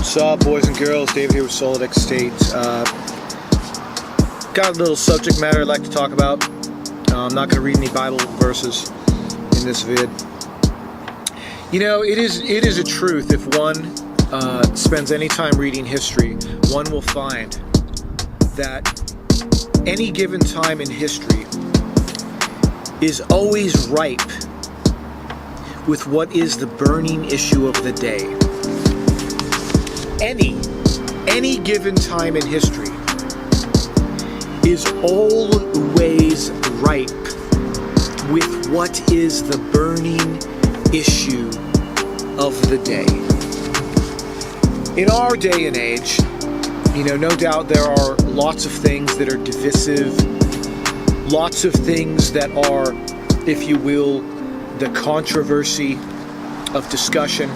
What's up, boys and girls? David here with Solid X State. Got a little subject matter I'd like to talk about. I'm not going to read any Bible verses in this vid. You know, it is a truth. If one spends any time reading history, one will find that any given time in history is always ripe with what is the burning issue of the day. Any given time in history is always ripe with what is the burning issue of the day. In our day and age, you know, no doubt there are lots of things that are divisive, lots of things that are, if you will, the controversy of discussion.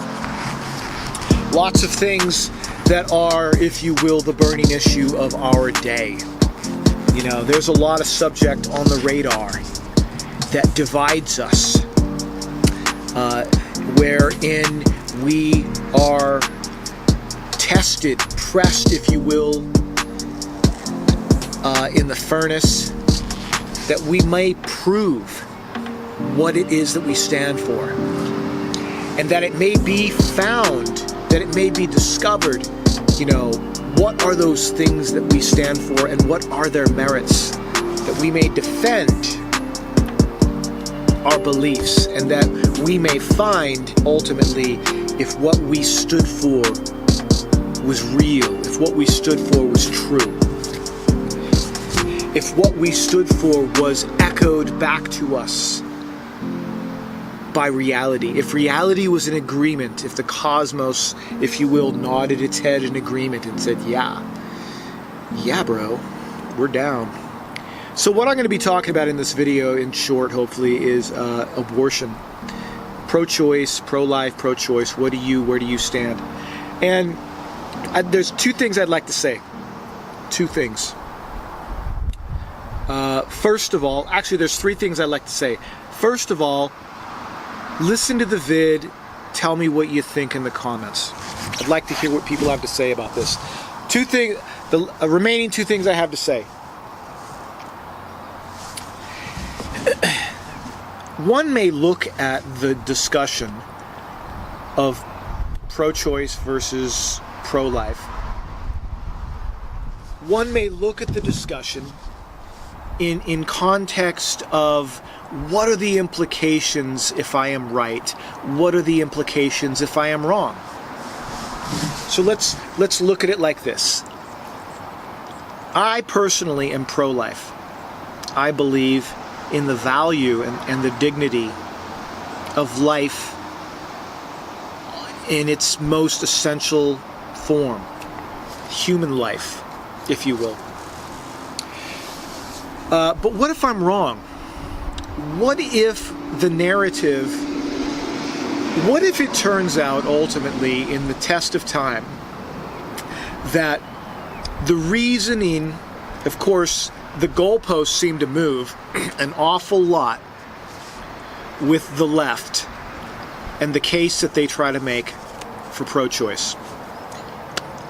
Lots of things that are, if you will, the burning issue of our day. You know, there's a lot of subject on the radar that divides us, wherein we are tested, pressed, if you will, in the furnace, that we may prove what it is that we stand for, and that it may be found, that it may be discovered, you know, what are those things that we stand for and what are their merits, that we may defend our beliefs, and that we may find ultimately if what we stood for was real, if what we stood for was true, if what we stood for was echoed back to us by reality, if reality was in agreement, if the cosmos, if you will, nodded its head in agreement and said, yeah bro, we're down. So what I'm going to be talking about in this video, in short, hopefully, is abortion, pro-choice, pro-life, pro-choice. Where do you stand? And there's two things I'd like to say. Two things. First of all, actually there's three things I'd like to say. First of all, listen to the vid, tell me what you think in the comments. I'd like to hear what people have to say about this. Two things, the remaining two things I have to say. One may look at the discussion of pro-choice versus pro-life. One may look at the discussion in context of what are the implications if I am right? What are the implications if I am wrong? So let's look at it like this. I personally am pro-life. I believe in the value and the dignity of life in its most essential form, human life, if you will. But what if I'm wrong? What if the narrative, what if it turns out ultimately in the test of time that the reasoning, of course, the goalposts seem to move an awful lot with the left and the case that they try to make for pro-choice.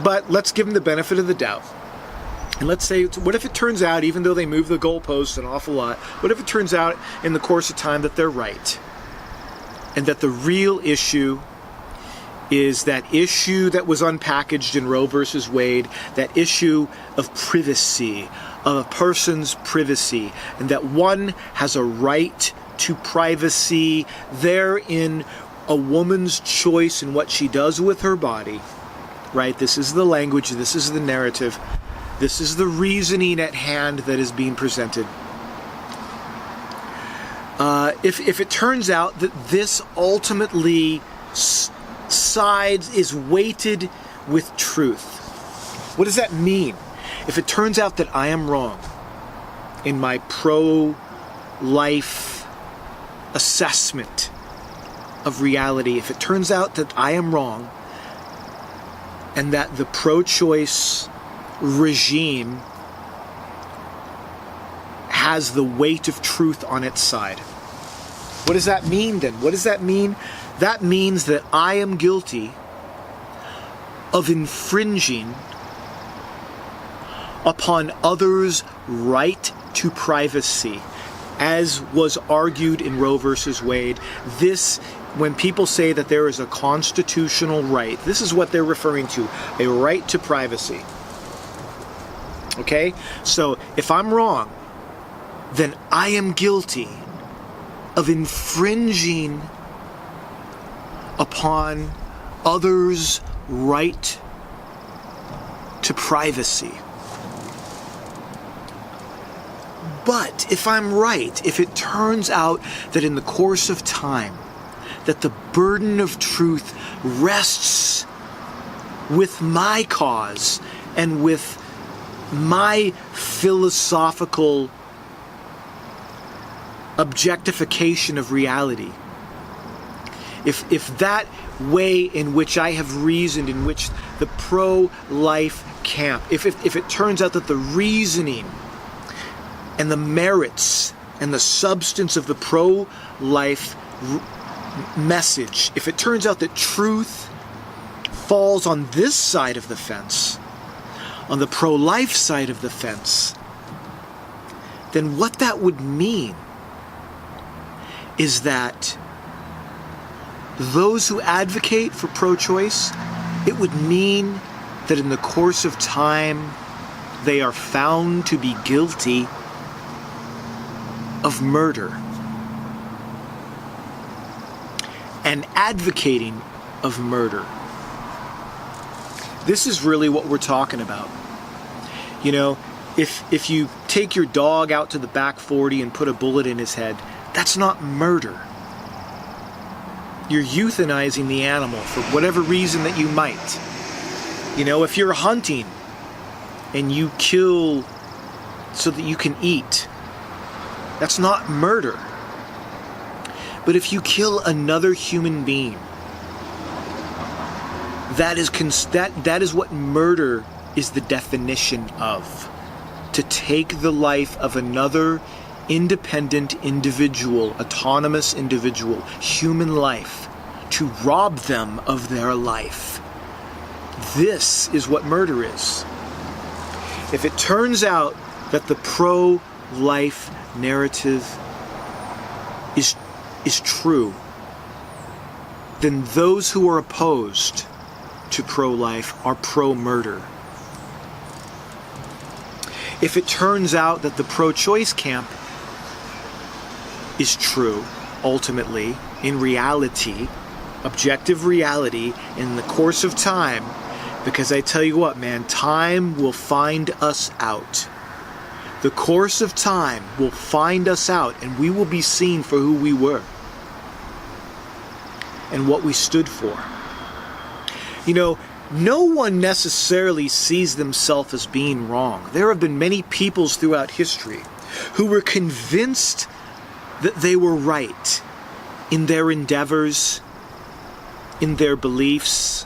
But let's give them the benefit of the doubt. And let's say, what if it turns out, even though they move the goalposts an awful lot, what if it turns out in the course of time that they're right? And that the real issue is that issue that was unpackaged in Roe versus Wade, that issue of privacy, of a person's privacy, and that one has a right to privacy therein, a woman's choice in what she does with her body, right? This is the language, this is the narrative. This is the reasoning at hand that is being presented. If it turns out that this ultimately sides is weighted with truth, what does that mean? If it turns out that I am wrong in my pro-life assessment of reality, if it turns out that I am wrong and that the pro-choice regime has the weight of truth on its side, what does that mean then? What does that mean? That means that I am guilty of infringing upon others' right to privacy, as was argued in Roe versus Wade. This, when people say that there is a constitutional right, this is what they're referring to, a right to privacy. Okay? So if I'm wrong, then I am guilty of infringing upon others' right to privacy. But if I'm right, if it turns out that in the course of time, that the burden of truth rests with my cause and with my philosophical objectification of reality, if that way in which I have reasoned, in which the pro-life camp, if it turns out that the reasoning and the merits and the substance of the pro-life message, if it turns out that truth falls on this side of the fence, on the pro-life side of the fence, then what that would mean is that those who advocate for pro-choice, it would mean that in the course of time they are found to be guilty of murder and advocating of murder. This is really what we're talking about. You know, if you take your dog out to the back 40 and put a bullet in his head, that's not murder. You're euthanizing the animal for whatever reason that you might. You know, if you're hunting and you kill so that you can eat, that's not murder. But if you kill another human being, that is what murder is the definition of. To take the life of another independent individual, autonomous individual, human life, to rob them of their life. This is what murder is. If it turns out that the pro-life narrative is true, then those who are opposed to pro-life are pro-murder. If it turns out that the pro-choice camp is true, ultimately, in reality, objective reality, in the course of time, because I tell you what, man, time will find us out. The course of time will find us out, and we will be seen for who we were and what we stood for. You know, no one necessarily sees themselves as being wrong. There have been many peoples throughout history who were convinced that they were right in their endeavors, in their beliefs,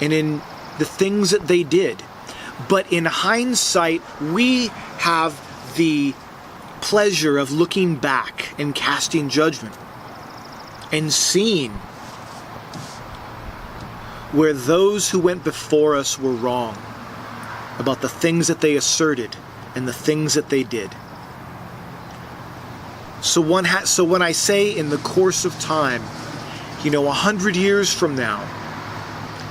and in the things that they did. But in hindsight, we have the pleasure of looking back and casting judgment and seeing where those who went before us were wrong about the things that they asserted and the things that they did. So when I say in the course of time, 100 years from now,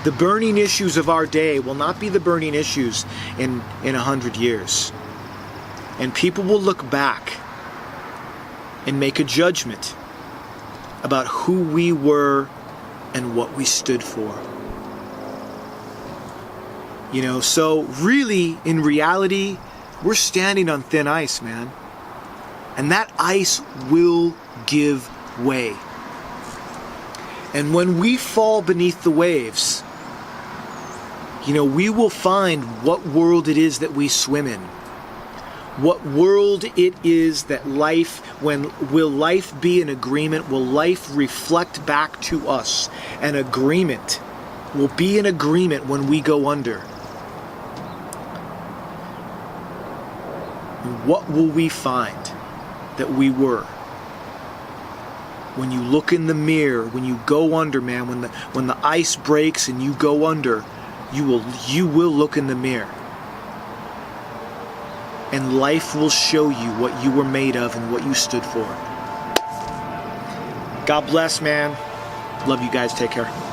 the burning issues of our day will not be the burning issues in 100 years. And people will look back and make a judgment about who we were and what we stood for. So really, in reality, we're standing on thin ice, man. And that ice will give way. And when we fall beneath the waves, we will find what world it is that we swim in. What world it is that will life be an agreement? Will life reflect back to us an agreement? Will be an agreement when we go under? What will we find that we were? when you look in the mirror, when you go under, man, when the ice breaks and you go under, you will look in the mirror. And life will show you what you were made of and what you stood for. God bless, man. Love you guys. Take care.